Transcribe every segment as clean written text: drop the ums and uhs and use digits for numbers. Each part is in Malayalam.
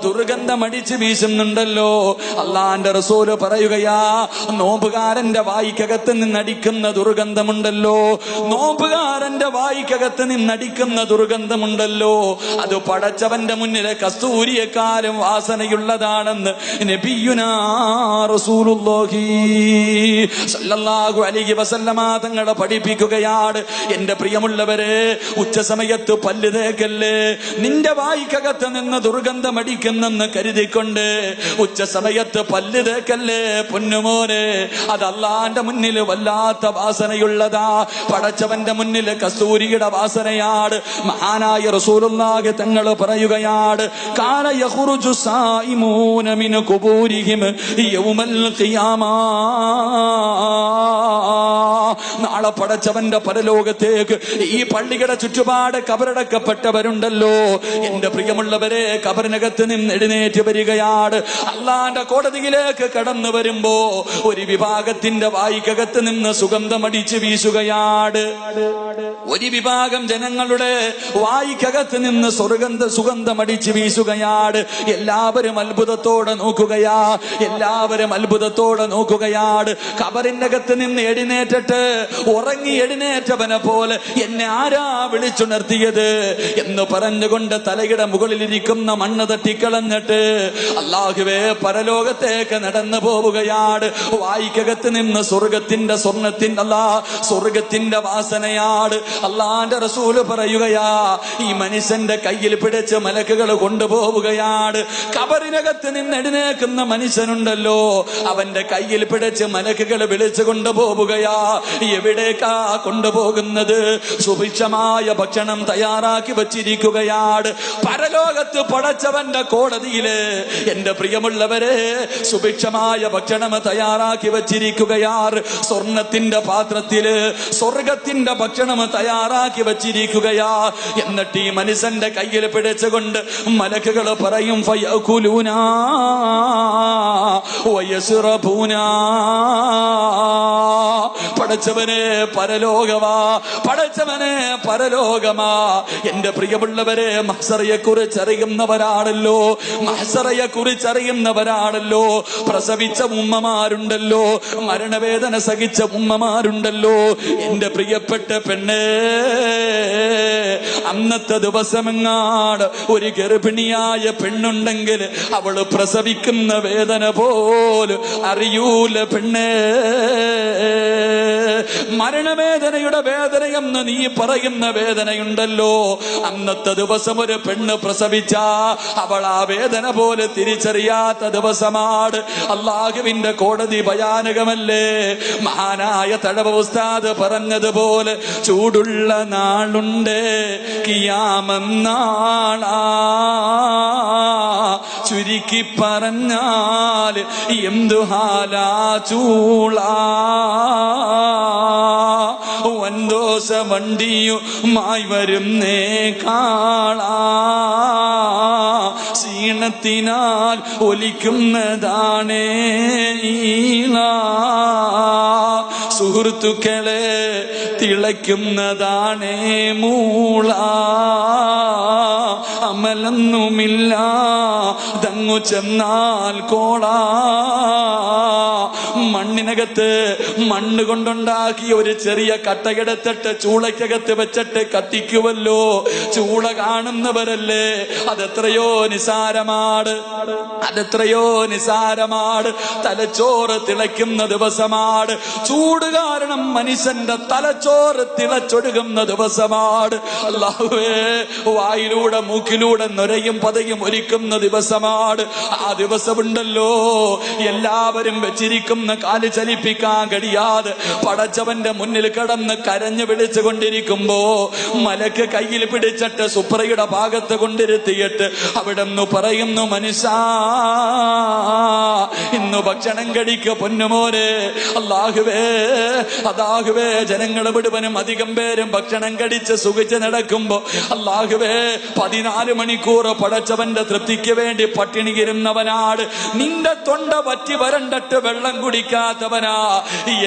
ദുർഗന്ധമടിച്ച് വീശുന്നുണ്ടല്ലോ. അള്ളാന്റെ റസൂല് പറയുകയാ, നോമ്പുകാരന്റെ വായിക്കകത്ത് നിന്നടിക്കുന്ന ദുർഗന്ധമുണ്ടല്ലോ, നോമ്പുകാരന്റെ വായിക്കകത്ത് നിന്നടിക്കുന്ന ദുർഗന്ധമുണ്ടല്ലോ, അത് പടച്ചവന്റെ മുന്നിലെ കസ്തൂരിയെക്കാരും വാസനയുള്ളതാണെന്ന് നബിയുനാ റസൂലുള്ളാഹി സ്വല്ലല്ലാഹു അലൈഹി വസല്ലമ തങ്ങളെ പഠിപ്പിക്കുകയാണ്. എന്റെ പ്രിയമുള്ളവരെ, ഉച്ച സമയത്ത് പല്ല് തേക്കല്ലേ, നിന്റെ വായിക്കകത്ത് നിന്ന് ദുർഗന്ധമടിക്ക െന്ന് കരുതിക്കൊണ്ട് ഉച്ച സമയത്ത് പല്ല് തേക്കല്ലേ പൊന്നുമോനെ. അത് അള്ളാന്റെ മുന്നിൽ വല്ലാത്ത വാസനയുള്ളതാ, പടച്ചവന്റെ മുന്നിൽ കസ്തൂരിയുടെ വാസനയാണ്. മഹാനായ റസൂലുള്ളാഹി തങ്ങൾ പറയുകയാണ്, കാന യഖ്റുജു സായിമൂന മിൻ ഖുബൂരിഹിം യൗമൽ ഖിയാമ. നാളെ പടച്ചവന്റെ പരലോകത്തേക്ക് ഈ പള്ളിയുടെ ചുറ്റുപാട് കബറടക്കപ്പെട്ടവരുണ്ടല്ലോ. എന്റെ പ്രിയമുള്ളവരെ, കബറിനകത്ത് നിന്ന് എഴുന്നേറ്റ് വരികയാണ്. അള്ളാന്റെ കോടതിയിലേക്ക് കടന്നു വരുമ്പോ ഒരു വിഭാഗത്തിന്റെ വായിക്കകത്ത് നിന്ന് സുഗന്ധമടിച്ച് വീശുകയാണ്. ഒരു വിഭാഗം ജനങ്ങളുടെ വായിക്കകത്ത് നിന്ന് സുഗന്ധമടിച്ച് വീശുകയാണ്. എല്ലാവരും അത്ഭുതത്തോടെ നോക്കുകയാ, എല്ലാവരും അത്ഭുതത്തോടെ നോക്കുകയാണ്. കബറിനകത്ത് നിന്ന് എഴുന്നേറ്റിട്ട് ഉറങ്ങി എഴുന്നേറ്റവനെ പോലെ എന്നെ ആരാ വിളിച്ചുണർത്തിയത് എന്ന് പറഞ്ഞുകൊണ്ട് തലയുടെ മുകളിലിരിക്കുന്ന മണ്ണ് തട്ടിക്കളഞ്ഞിട്ട് അല്ലാഹുവേ പരലോകത്തേക്ക് നടന്നു പോവുകയാണ്. വായിക്കകത്ത് നിന്ന് സ്വർഗത്തിന്റെ സ്വർഗത്തിന്റെ വാസനയാണ്. അള്ളാന്റെ റസൂല് പറയുകയാ, ഈ മനുഷ്യന്റെ കയ്യിൽ പിടിച്ച് മലക്കുകൾ കൊണ്ടുപോവുകയാണ്. കബറിനകത്ത് നിന്ന് എഴുന്നേക്കുന്ന മനുഷ്യനുണ്ടല്ലോ, അവന്റെ കയ്യിൽ പിടിച്ച് മലക്കുകൾ വിളിച്ചു കൊണ്ടുപോവുകയാ. എവിടേക്കാ കൊണ്ടുപോകുന്നത്? സുഭിക്ഷമായ ഭക്ഷണം തയ്യാറാക്കി വച്ചിരിക്കുകയാണ്. പരലോകത്ത് പടച്ചവന്റെ കോടതിയില് എന്റെ പ്രിയമുള്ളവരെ, സുഭിക്ഷമായ ഭക്ഷണം തയ്യാറാക്കി വച്ചിരിക്കുകയാർ. സ്വർണത്തിന്റെ പാത്രത്തില് സ്വർഗത്തിന്റെ ഭക്ഷണം തയ്യാറാക്കി വച്ചിരിക്കുകയാ. എന്നിട്ട് ഈ മനുഷ്യന്റെ കയ്യിൽ പിടിച്ചുകൊണ്ട് മലക്കുകൾ പറയും, ഫയകുലൂന വയസ്റബൂന. പടച്ചവനെ പരലോകമാ, പടച്ചവനെ പരലോകമാ. എന്റെ പ്രിയമുള്ളവരെ, മഹ്ശറയെ കുറിച്ച് അറിയുന്നവരാണല്ലോ, മഹ്ശറയെ കുറിച്ച് അറിയുന്നവരാണല്ലോ. പ്രസവിച്ച ഉമ്മമാരുണ്ടല്ലോ, മരണവേദന സഹിച്ച ഉമ്മമാരുണ്ടല്ലോ. എന്റെ പ്രിയപ്പെട്ട പെണ്ണേ, അന്നത്തെ ദിവസമെങ്ങാട് ഒരു ഗർഭിണിയായ പെണ്ണുണ്ടെങ്കിൽ അവള് പ്രസവിക്കുന്ന വേദന പോലും അറിയൂല പെണ്ണേ. മരണവേദനയുടെ വേദനയെന്ന് നീ പറയുന്ന വേദനയുണ്ടല്ലോ, അന്നത്തെ ദിവസം ഒരു പെണ്ണ് പ്രസവിച്ച അവൾ ആ വേദന പോലെ തിരിച്ചറിയാത്ത ദിവസമാണ്. അല്ലാഹുവിന്റെ കോടതി ഭയാനകമല്ലേ? മഹാനായ തഴവ ഉസ്താദ് പറഞ്ഞതുപോലെ, ചൂടുള്ള നാളുണ്ട് കിയാമന്നാളാ, ചുരുക്കി പറഞ്ഞാൽ എന്തു ഹാലാ ചൂളാ. വൻദോഷ വണ്ടിയുമായി വരുന്നേ കാളാ, ക്ഷീണത്തിനാൽ ഒലിക്കുന്നതാണേ ഈളാ. സുഹൃത്തുക്കളെ, തിളയ്ക്കുന്നതാണേ മൂള. അമലൊന്നുമില്ല ദങ്ങു ചെന്നാൽ കോളാ. മണ്ണിനകത്ത് മണ്ണ് കൊണ്ടുണ്ടാക്കിയ ഒരു ചെറിയ കട്ടയെടുത്തിട്ട് ചൂളയ്ക്കകത്ത് വെച്ചിട്ട് കത്തിക്കുമല്ലോ. ചൂള കാണുന്നവരല്ലേ, അതെത്രയോ നിസാരമാണ്, അതെത്രയോ നിസാരമാണ്. തലച്ചോറ് തിളയ്ക്കുന്ന ദിവസമാണ്. ചൂട് കാരണം മനുഷ്യന്റെ തലച്ചോറ് തിളച്ചൊടുകുന്ന ദിവസമാണ്. അല്ലാഹുവേ, വായിലൂടെ മൂക്കിലൂടെ നൊരയും പതയും ഒരുക്കുന്ന ദിവസമാണ്. ആ ദിവസമുണ്ടല്ലോ, എല്ലാവരും വെച്ചിരിക്കുന്ന കാല് ചലിപ്പിക്കാൻ കഴിയാതെ പടച്ചവന്റെ മുന്നിൽ കടന്ന് കരഞ്ഞു വിളിച്ചു കൊണ്ടിരിക്കുമ്പോ മലക്ക് കയ്യിൽ പിടിച്ചിട്ട് സുപ്രയുടെ ഭാഗത്ത് കൊണ്ടിരുത്തിയിട്ട് അവിടെ നിന്ന് പറയുന്നു, മനുഷ്യ ഇന്ന് ഭക്ഷണം കഴിക്ക പൊന്നുമോനെ. അല്ലാഹുവേ, അല്ലാഹുവേ, ജനങ്ങൾ മുഴുവനും അധികം പേരും ഭക്ഷണം കഴിച്ച് സുഖിച്ച് നടക്കുമ്പോ അല്ലാഹുവേ 14 മണിക്കൂർ പടച്ചവന്റെ തൃപ്തിക്ക് വേണ്ടി പട്ടിണിയിരുന്നവനാണ്. നിന്റെ തൊണ്ട പറ്റി വരണ്ടിട്ട് വെള്ളം കുടിക്കാത്തവനാ.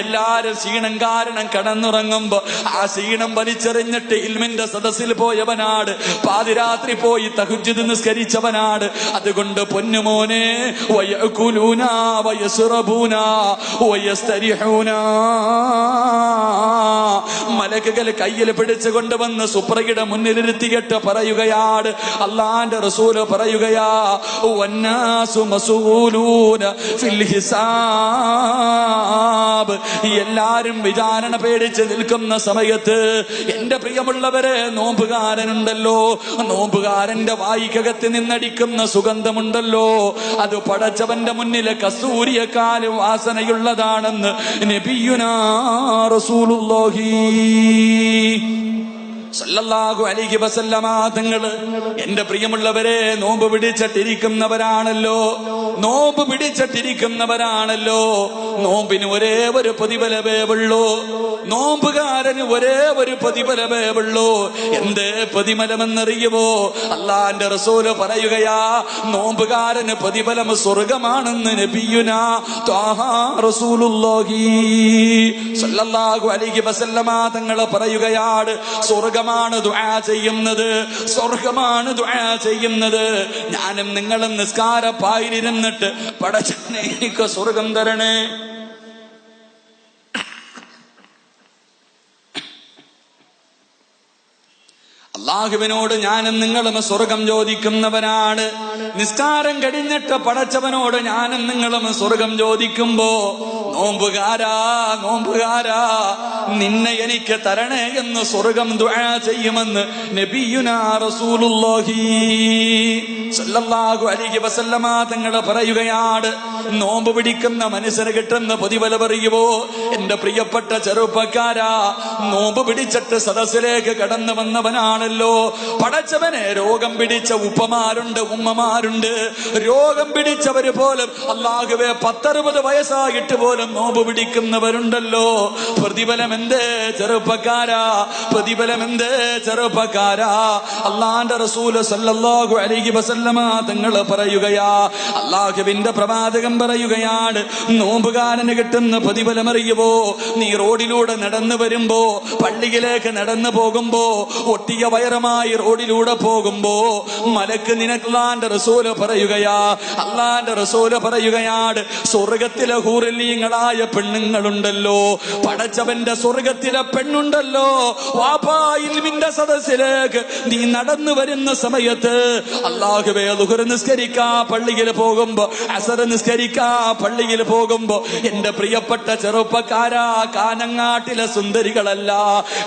എല്ലാരും ക്ഷീണം കാരണം കടന്നുറങ്ങുമ്പോ ആ ക്ഷീണം വലിച്ചെറിഞ്ഞിട്ട് ഇൽമിന്റെ സദസ്സിൽ പോയവനാണ്. പാതിരാത്രി പോയി തഹജ്ജുദ് നിസ്കരിച്ചവനാണ്. അതുകൊണ്ട് പൊന്നുമോനെ, വയകുലൂന വയസ്റബൂന വയസ്തരിഹൂന, മലക്കുകൾ കയ്യിൽ പിടിച്ചു കൊണ്ടുവന്ന് സുപ്രയുടെ മുന്നിലിരുത്തിയിട്ട് പറയുകയാണ്, അള്ളാന്റെ റസൂല് പറയുകയാ, വന്നാസു മസൂലൂന ഫിൽ ഹിസാബ്, എല്ലാരും വിചാരണ പേടിച്ച് നിൽക്കുന്ന സമയത്ത് എന്റെ പ്രിയമുള്ളവരെ, നോമ്പുകാരനുണ്ടല്ലോ, നോമ്പുകാരന്റെ വായിക്കകത്ത് നിന്നടിക്കുന്ന സുഗന്ധമുണ്ടല്ലോ, അത് പടച്ചവന്റെ മുന്നിലെ കസ്തൂരിയെക്കാളും വാസനയുള്ളതാണെന്ന് നബിയുനാ റസൂലുള്ളാഹി സല്ലല്ലാഹു അലൈഹി വസല്ലമ തങ്ങള്. എന്റെ പ്രിയമുള്ളവരെ, നോമ്പ് പിടിച്ചിട്ടിരിക്കുന്നവരാണല്ലോ, നോമ്പ് പിടിച്ചിട്ടിരിക്കുന്നവരാണല്ലോ. നോമ്പിന് ഒരേ ഒരു പ്രതിഫലമേ ഉള്ളൂ, നോമ്പുകാരന് ഒരേ ഒരു പ്രതിഫലമേ ഉള്ളൂ. എന്തേ പ്രതിഫലമെന്നറിയുമോ? അള്ളാന്റെ റസൂല് പറയുകയാ, നോമ്പുകാരന് പ്രതിഫലം സ്വർഗമാണെന്ന് നബിയുനാ ത്വാഹാ റസൂലുള്ളാഹി സല്ലല്ലാഹു അലൈഹി വസല്ലമ തങ്ങള് പറയുകയാണ്, സ്വർഗമാണ് ദുആ ചെയ്യുന്നത്, സ്വർഗമാണ് ദുആ ചെയ്യുന്നത്. ഞാനും നിങ്ങളും നിസ്കാരപ്പായിരിരുന്നിട്ട് പടച്ചവനെ എനിക്ക് സ്വർഗം തരണേ, അള്ളാഹുവിനോട് ഞാനും നിങ്ങളും സ്വർഗം ചോദിക്കുന്നവനാണ്. നിസ്കാരം കഴിഞ്ഞിട്ട് പടച്ചവനോട് ഞാനും നിങ്ങളും സ്വർഗം ചോദിക്കുമ്പോ, നോമ്പുകാരാ നോമ്പുകാരാ നിന്നെ എനിക്ക് തരണേ എന്ന് സ്വർഗം ദുആ ചെയ്യുമെന്ന് നബിയുനാ റസൂലുള്ളാഹി സല്ലല്ലാഹു അലൈഹി വസല്ലമ തങ്ങൾ പറയുകയാണ്. നോമ്പ് പിടിക്കുന്ന മനുഷ്യന് കിട്ടുന്ന പ്രതിഫലം അറിയുമോ? എന്റെ പ്രിയപ്പെട്ട ചെറുപ്പക്കാരാ, നോമ്പ് പിടിച്ചിട്ട് സദസ്സിലേക്ക് കടന്നു വന്നവനാണല്ലോ പടച്ചവനെ. രോഗം പിടിച്ച ഉപ്പമാരുണ്ട്, ഉമ്മമാരുണ്ട്. രോഗം പിടിച്ചവര് പോലും അല്ലാഹുവേ 10-60 വയസ്സായിട്ട് പോലും നോമ്പ് പിടിക്കുന്നവരുണ്ടല്ലോ. പ്രതിഫലം എന്തേ ചെറുപ്പക്കാരാ, പ്രതിഫലം എന്തേ ചെറുപ്പക്കാരാ? അള്ളാന്റെ റസൂല് സല്ലല്ലാഹു അലൈഹി വസല്ലമ തങ്ങൾ പറയുകയാ, അള്ളാഹുവിന്റെ പ്രവാചകൻ പറയുകയാണ്, നോമ്പുകാരന് കിട്ടുന്ന പ്രതിഫലം അറിയുമോ? നീ റോഡിലൂടെ നടന്നു വരുമ്പോ, പള്ളിയിലേക്ക് നടന്നു പോകുമ്പോ, ഒട്ടിയ വയറുമായി റോഡിലൂടെ പോകുമ്പോ, മലക്ക് നിനക്ക് അള്ളാന്റെ റസൂല് പറയുകയാ, അള്ളാന്റെ റസൂല് പറയുകയാണ്, സ്വർഗത്തിലെ ഹൂറിലീങ്ങളായ പെണ്ണുങ്ങളുണ്ടല്ലോ, പടച്ചവന്റെ സ്വർഗത്തിലെ പെണ്ണുണ്ടല്ലോ, വാപ്പായിൽമിന്റെ സദസ്സിലേക്ക് നീ നടന്നു വരുന്ന സമയത്ത്, അല്ലാഹുവേ ളുഹർ നിസ്കരിക്കാ പള്ളിയിൽ പോകുമ്പോ, അസർ നിസ്കരിക്കാ പള്ളിയിൽ പോകുമ്പോ, എന്റെ പ്രിയപ്പെട്ട ചെറുപ്പക്കാരാ, കാനങ്ങാട്ടിലെ സുന്ദരികളല്ല,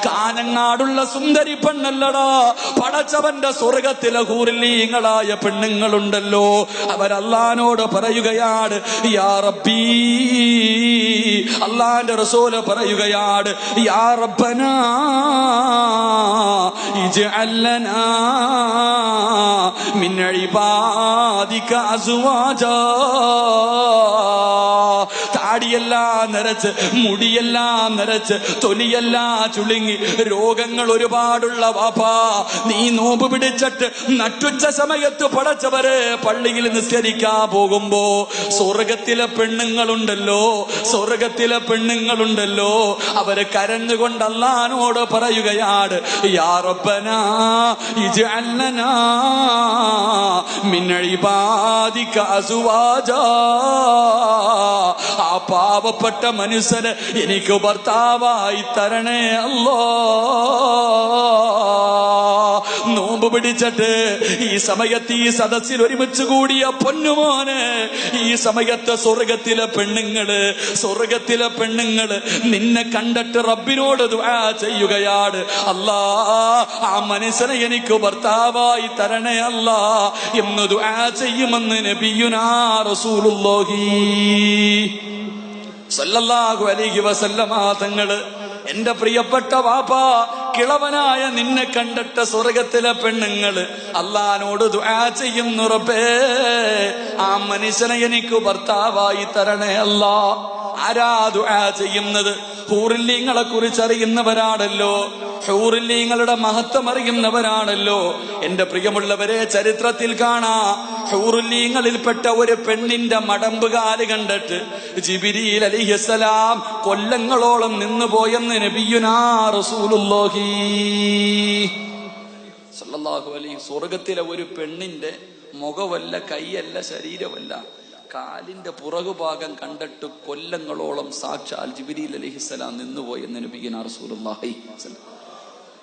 കാനങ്ങാടുള്ള സുന്ദരി പെണ്ണല്ലടാ, പടച്ചവന്റെ സ്വർഗത്തിലെ ഹൂറിലീങ്ങളായ പെണ്ണുങ്ങളുണ്ടല്ലോ. അവരല്ലാനോട് പറയുകയാണ്, യാ റബ്ബീ, അല്ലാഹുവിന്റെ റസൂല് പറയുകയാണ്, യാ റബ്ബനാ ഇജ്അൽ ലനാ മിൻ ഇബാദിക അസ്വാജാ. താടിയെല്ലാം നരച്ച്, മുടിയെല്ലാം നരച്ച്, തൊലിയെല്ലാം ചുളുങ്ങി, രോഗങ്ങൾ ഒരുപാടുള്ള വാപ്പാ, നീ നോമ്പ് പിടിച്ചിട്ട് നട്ടുച്ച സമയത്ത് പടച്ചവരെ പള്ളിയിൽ നിസ്കരിക്കാൻ പോകുമ്പോ, സ്വർഗത്തിലെ പെണ്ണുങ്ങളുണ്ടല്ലോ, സ്വർഗത്തിലെ പെണ്ണുങ്ങളുണ്ടല്ലോ, അവര് കരഞ്ഞുകൊണ്ട് അല്ലാഹുവോട് പറയുകയാണ്, യാ റബ്ബനാ ഇജ്അൽ ലനാ മിൻ ഇബാദിക അസ്വാജാ. ആ പാവപ്പെട്ട മനുഷ്യന് എനിക്ക് ഭർത്താവായി തരണേ അല്ലാ. നോമ്പ് പിടിച്ചിട്ട് ഈ സമയത്ത് ഈ സദസ്സിൽ ഒരുമിച്ച് കൂടിയ പൊന്നുമോനെ, ഈ സമയത്ത് സ്വർഗത്തിലെ പെണ്ണുങ്ങള്, സ്വർഗത്തിലെ പെണ്ണുങ്ങള് നിന്നെ കണ്ടിട്ട് റബ്ബിനോട് ദുആ ചെയ്യുകയാണ്, അല്ലാ ആ മനുഷ്യനെ എനിക്ക് ഭർത്താവായി തരണേ അല്ലാ എന്ന് ദുആ ചെയ്യുമെന്ന് നബിയുനാ റസൂലുള്ളാഹി സല്ലല്ലാഹു അലൈഹി വസല്ലമ തങ്ങള്. എന്റെ പ്രിയപ്പെട്ട വാപ്പാ, കിളവനായ നിന്നെ കണ്ടിട്ട് സ്വർഗത്തിലെ പെണ്ണുങ്ങള് അല്ലാഹുവോട് ദുആ ചെയ്യുന്നു, റബ്ബേ ആ മനുഷ്യനെ എനിക്ക് ഭർത്താവായി തരണേ അല്ലാ. ആരാ ദുആ ചെയ്യുന്നത്? ഹൂറിലീങ്ങളെ കുറിച്ച് അറിയുന്നവരാണല്ലോ. ഹൂറില്ലീങ്ങളുടെ മഹത്വം അറിയുന്നവരാണല്ലോ. എന്റെ പ്രിയമുള്ളവരെ, ചരിത്രത്തിൽ കാണാ ഹൂറുല്ലീങ്ങളിൽപ്പെട്ട ഒരു പെണ്ണിന്റെ മടമ്പുകാല് കണ്ടിട്ട് ജിബ്രീൽ അലൈഹിസ്സലാം കൊല്ലങ്ങളോളം നിന്നുപോയെന്ന് നബിയുനാ റസൂലുള്ളാഹി സല്ലല്ലാഹു അലൈഹി. സ്വർഗത്തിലെ ഒരു പെണ്ണിന്റെ മുഖമല്ല, കൈയല്ല, ശരീരമല്ല, കാലിന്റെ പുറകുഭാഗം കണ്ടിട്ട് കൊല്ലങ്ങളോളം സാക്ഷാൽ ജിബ്രീൽ അലൈഹിസ്സലാം നിന്നുപോയെന്ന് നബിയുനാ റസൂലുള്ളാഹി.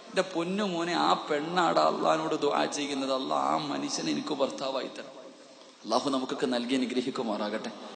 എന്റെ പൊന്നു മോനെ, ആ പെണ്ണാടാ അള്ളാഹിനോട് ദുആ ചെയ്യുന്നത്, അള്ളാഹ് ആ മനുഷ്യനെ എനിക്ക് ഭർത്താവായി തരണം. അള്ളാഹു നമുക്കൊക്കെ നൽകി അനുഗ്രഹിക്കുമാറാകട്ടെ.